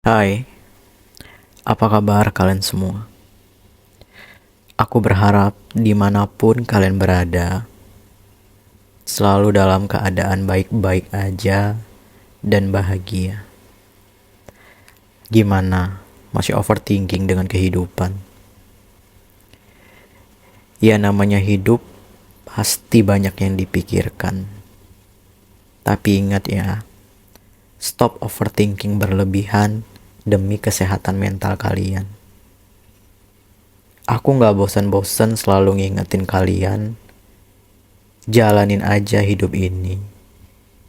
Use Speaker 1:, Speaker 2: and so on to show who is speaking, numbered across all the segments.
Speaker 1: Hai, apa kabar kalian semua? Aku berharap dimanapun kalian berada, selalu dalam keadaan baik-baik aja dan bahagia. Gimana? Masih overthinking dengan kehidupan? Ya namanya hidup, pasti banyak yang dipikirkan. Tapi ingat ya, stop overthinking berlebihan demi kesehatan mental kalian. Aku gak bosan-bosan selalu ngingetin kalian, jalanin aja hidup ini.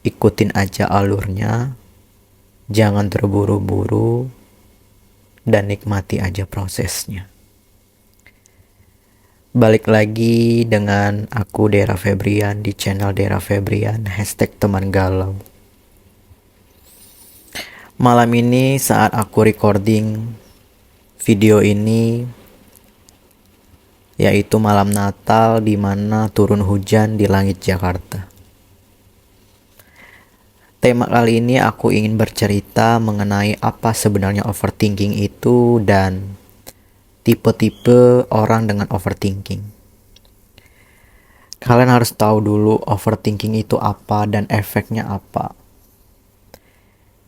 Speaker 1: Ikutin aja alurnya, jangan terburu-buru, dan nikmati aja prosesnya. Balik lagi dengan aku Dera Febrian di channel Dera Febrian #teman galau. Malam ini saat aku recording video ini, yaitu malam Natal di mana turun hujan di langit Jakarta. Tema kali ini aku ingin bercerita mengenai apa sebenarnya overthinking itu dan tipe-tipe orang dengan overthinking. Kalian harus tahu dulu overthinking itu apa dan efeknya apa.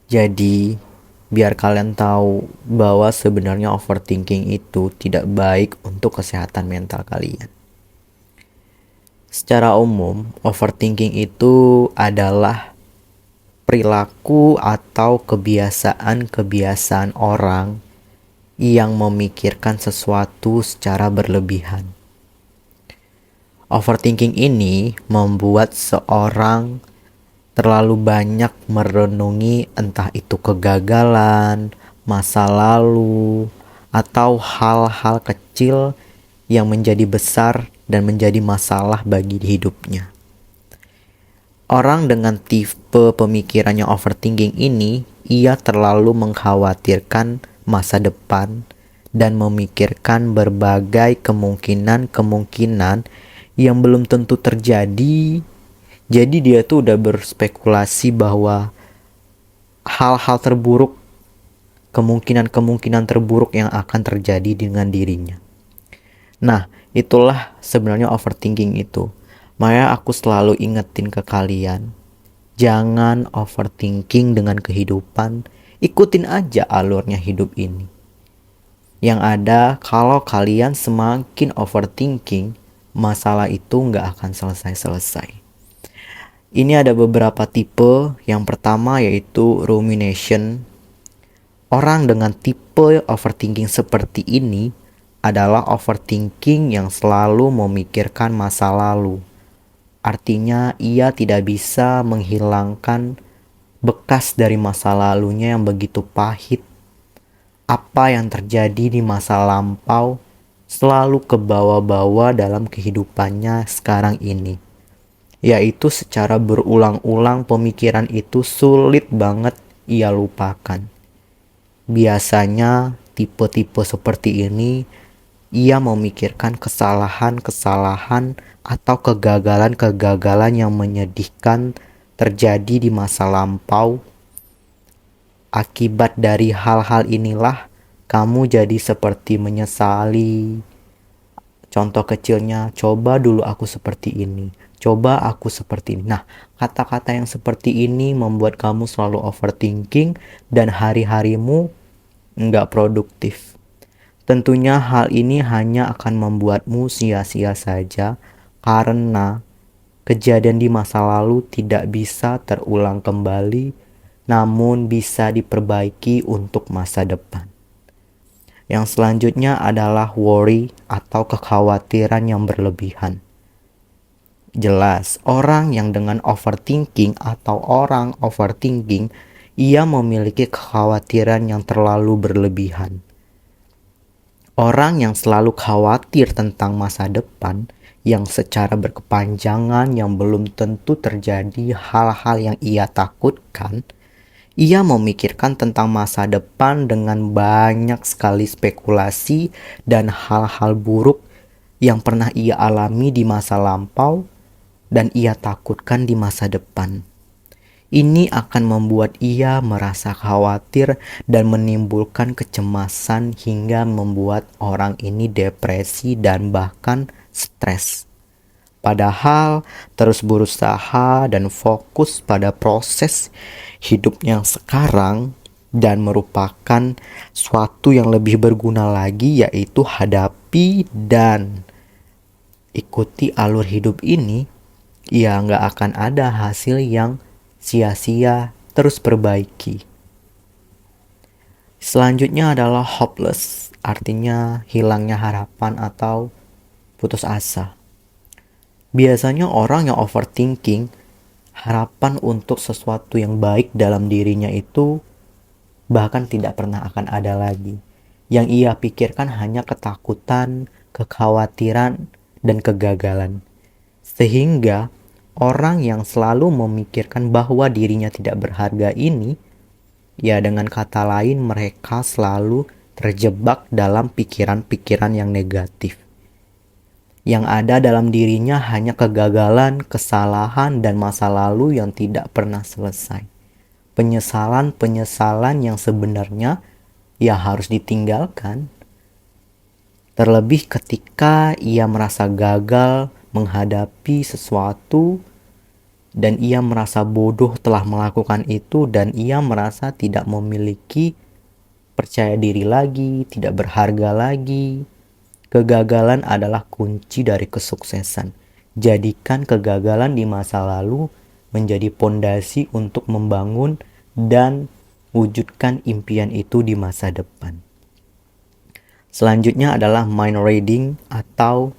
Speaker 1: Jadi, biar kalian tahu bahwa sebenarnya overthinking itu tidak baik untuk kesehatan mental kalian. Secara umum, overthinking itu adalah perilaku atau kebiasaan-kebiasaan orang yang memikirkan sesuatu secara berlebihan. Overthinking ini membuat seorang terlalu banyak merenungi entah itu kegagalan, masa lalu, atau hal-hal kecil yang menjadi besar dan menjadi masalah bagi hidupnya. Orang dengan tipe pemikirannya overthinking ini, ia terlalu mengkhawatirkan masa depan dan memikirkan berbagai kemungkinan-kemungkinan yang belum tentu terjadi. Jadi dia tuh udah berspekulasi bahwa hal-hal terburuk, kemungkinan-kemungkinan terburuk yang akan terjadi dengan dirinya. Nah, itulah sebenarnya overthinking itu. Makanya aku selalu ingetin ke kalian, jangan overthinking dengan kehidupan, ikutin aja alurnya hidup ini. Yang ada, kalau kalian semakin overthinking, masalah itu nggak akan selesai-selesai. Ini ada beberapa tipe. Yang pertama yaitu rumination. Orang dengan tipe overthinking seperti ini adalah overthinking yang selalu memikirkan masa lalu. Artinya ia tidak bisa menghilangkan bekas dari masa lalunya yang begitu pahit. Apa yang terjadi di masa lampau selalu kebawa-bawa dalam kehidupannya sekarang ini. Yaitu secara berulang-ulang pemikiran itu sulit banget ia lupakan. Biasanya tipe-tipe seperti ini ia memikirkan kesalahan-kesalahan atau kegagalan-kegagalan yang menyedihkan terjadi di masa lampau. Akibat dari hal-hal inilah kamu jadi seperti menyesali. Contoh kecilnya, coba dulu aku seperti ini, coba aku seperti ini. Nah, kata-kata yang seperti ini membuat kamu selalu overthinking dan hari-harimu nggak produktif. Tentunya hal ini hanya akan membuatmu sia-sia saja karena kejadian di masa lalu tidak bisa terulang kembali, namun bisa diperbaiki untuk masa depan. Yang selanjutnya adalah worry atau kekhawatiran yang berlebihan. Jelas, orang yang dengan overthinking atau orang overthinking, ia memiliki kekhawatiran yang terlalu berlebihan. Orang yang selalu khawatir tentang masa depan yang secara berkepanjangan yang belum tentu terjadi hal-hal yang ia takutkan, ia memikirkan tentang masa depan dengan banyak sekali spekulasi dan hal-hal buruk yang pernah ia alami di masa lampau dan ia takutkan di masa depan. Ini akan membuat ia merasa khawatir dan menimbulkan kecemasan hingga membuat orang ini depresi dan bahkan stres. Padahal terus berusaha dan fokus pada proses hidup yang sekarang dan merupakan suatu yang lebih berguna lagi, yaitu hadapi dan ikuti alur hidup ini, ya nggak akan ada hasil yang sia-sia, terus perbaiki. Selanjutnya adalah hopeless, artinya hilangnya harapan atau putus asa. Biasanya orang yang overthinking, harapan untuk sesuatu yang baik dalam dirinya itu bahkan tidak pernah akan ada lagi. Yang ia pikirkan hanya ketakutan, kekhawatiran, dan kegagalan. Sehingga orang yang selalu memikirkan bahwa dirinya tidak berharga ini, ya dengan kata lain mereka selalu terjebak dalam pikiran-pikiran yang negatif. Yang ada dalam dirinya hanya kegagalan, kesalahan, dan masa lalu yang tidak pernah selesai. Penyesalan-penyesalan yang sebenarnya ya harus ditinggalkan. Terlebih ketika ia merasa gagal menghadapi sesuatu dan ia merasa bodoh telah melakukan itu dan ia merasa tidak memiliki percaya diri lagi, tidak berharga lagi. Kegagalan adalah kunci dari kesuksesan. Jadikan kegagalan di masa lalu menjadi pondasi untuk membangun dan wujudkan impian itu di masa depan. Selanjutnya adalah mind reading, atau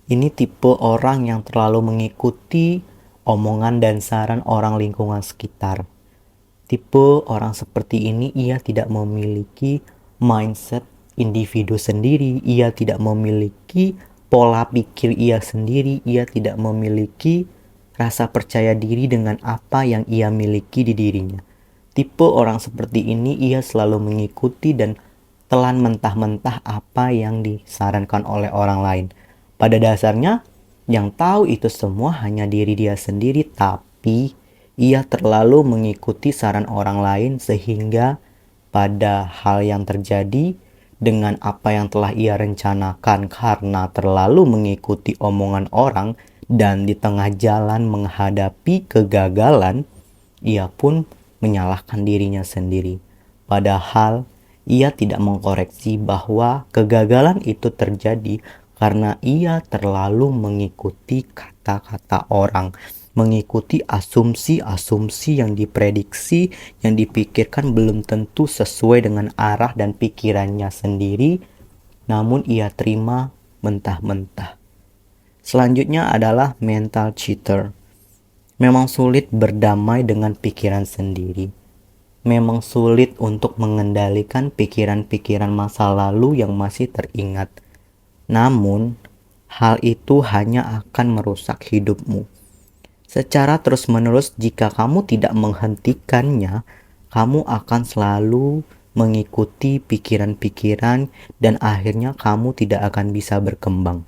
Speaker 1: ini tipe orang yang terlalu mengikuti omongan dan saran orang lingkungan sekitar. Tipe orang seperti ini ia tidak memiliki mindset individu sendiri, ia tidak memiliki pola pikir ia sendiri, ia tidak memiliki rasa percaya diri dengan apa yang ia miliki di dirinya. Tipe orang seperti ini ia selalu mengikuti dan telan mentah-mentah apa yang disarankan oleh orang lain. Pada dasarnya, yang tahu itu semua hanya diri dia sendiri, tapi ia terlalu mengikuti saran orang lain sehingga pada hal yang terjadi dengan apa yang telah ia rencanakan karena terlalu mengikuti omongan orang dan di tengah jalan menghadapi kegagalan, ia pun menyalahkan dirinya sendiri. Padahal ia tidak mengkoreksi bahwa kegagalan itu terjadi karena ia terlalu mengikuti kata-kata orang, mengikuti asumsi-asumsi yang diprediksi, yang dipikirkan belum tentu sesuai dengan arah dan pikirannya sendiri, namun ia terima mentah-mentah. Selanjutnya adalah mental cheater. Memang sulit berdamai dengan pikiran sendiri. Memang sulit untuk mengendalikan pikiran-pikiran masa lalu yang masih teringat. Namun, hal itu hanya akan merusak hidupmu. Secara terus-menerus jika kamu tidak menghentikannya, kamu akan selalu mengikuti pikiran-pikiran dan akhirnya kamu tidak akan bisa berkembang.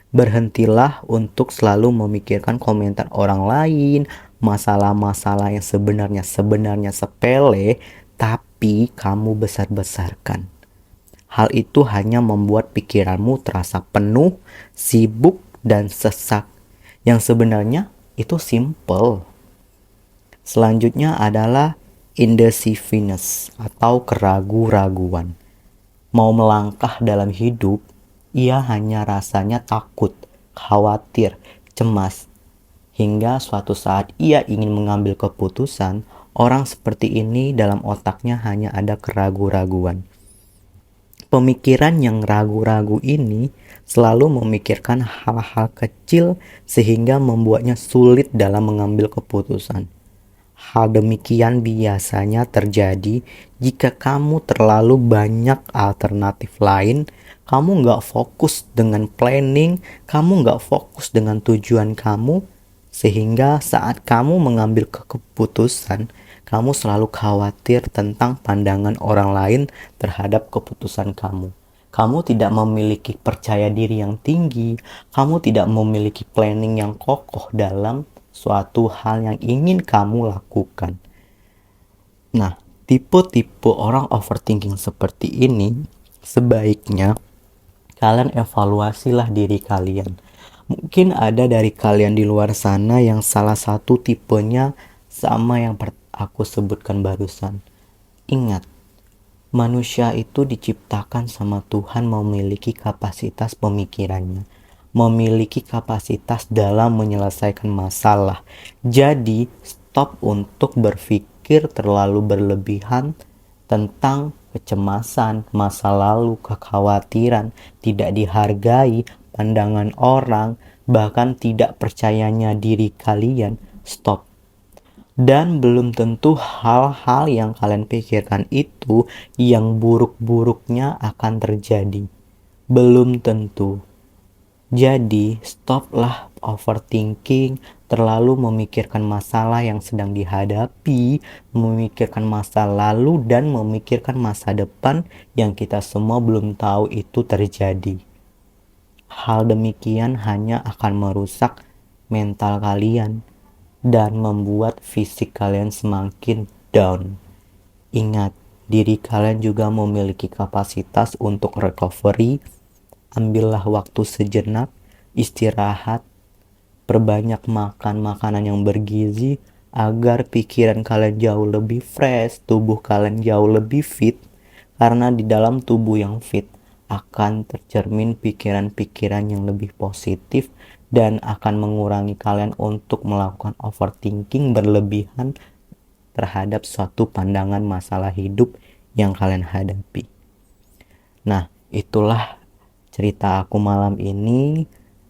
Speaker 1: Berhentilah untuk selalu memikirkan komentar orang lain, masalah-masalah yang sebenarnya sepele, tapi kamu besar-besarkan. Hal itu hanya membuat pikiranmu terasa penuh, sibuk, dan sesak. Yang sebenarnya itu simple. Selanjutnya adalah indecisiveness atau keraguan-raguan. Mau melangkah dalam hidup, ia hanya rasanya takut, khawatir, cemas. Hingga suatu saat ia ingin mengambil keputusan, orang seperti ini dalam otaknya hanya ada keraguan-raguan. Pemikiran yang ragu-ragu ini selalu memikirkan hal-hal kecil sehingga membuatnya sulit dalam mengambil keputusan. Hal demikian biasanya terjadi jika kamu terlalu banyak alternatif lain, kamu nggak fokus dengan planning, kamu nggak fokus dengan tujuan kamu, sehingga saat kamu mengambil keputusan, kamu selalu khawatir tentang pandangan orang lain terhadap keputusan kamu. Kamu tidak memiliki percaya diri yang tinggi, kamu tidak memiliki planning yang kokoh dalam suatu hal yang ingin kamu lakukan. Nah, tipe-tipe orang overthinking seperti ini sebaiknya kalian evaluasilah diri kalian. Mungkin ada dari kalian di luar sana yang salah satu tipenya sama yang aku sebutkan barusan. Ingat, manusia itu diciptakan sama Tuhan memiliki kapasitas pemikirannya, memiliki kapasitas dalam menyelesaikan masalah. Jadi, stop untuk berpikir terlalu berlebihan tentang kecemasan, masa lalu, kekhawatiran, tidak dihargai, pandangan orang, bahkan tidak percayanya diri kalian. Stop. Dan belum tentu hal-hal yang kalian pikirkan itu yang buruk-buruknya akan terjadi. Belum tentu. Jadi, stoplah overthinking, terlalu memikirkan masalah yang sedang dihadapi, memikirkan masa lalu dan memikirkan masa depan yang kita semua belum tahu itu terjadi. Hal demikian hanya akan merusak mental kalian dan membuat fisik kalian semakin down. Ingat, diri kalian juga memiliki kapasitas untuk recovery. Ambillah waktu sejenak, istirahat, perbanyak makan makanan yang bergizi agar pikiran kalian jauh lebih fresh, tubuh kalian jauh lebih fit. Karena di dalam tubuh yang fit akan tercermin pikiran-pikiran yang lebih positif dan akan mengurangi kalian untuk melakukan overthinking berlebihan terhadap suatu pandangan masalah hidup yang kalian hadapi. Nah, itulah cerita aku malam ini.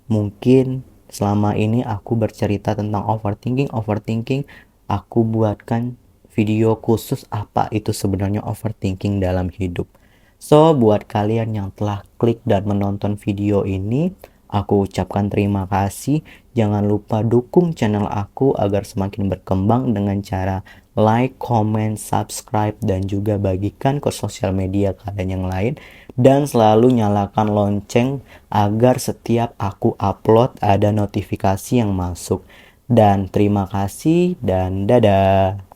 Speaker 1: Mungkin selama ini aku bercerita tentang overthinking, aku buatkan video khusus apa itu sebenarnya overthinking dalam hidup. So, buat kalian yang telah klik dan menonton video ini, aku ucapkan terima kasih. Jangan lupa dukung channel aku agar semakin berkembang dengan cara like, comment, subscribe, dan juga bagikan ke sosial media kalian yang lain. Dan selalu nyalakan lonceng agar setiap aku upload ada notifikasi yang masuk. Dan terima kasih dan dadah.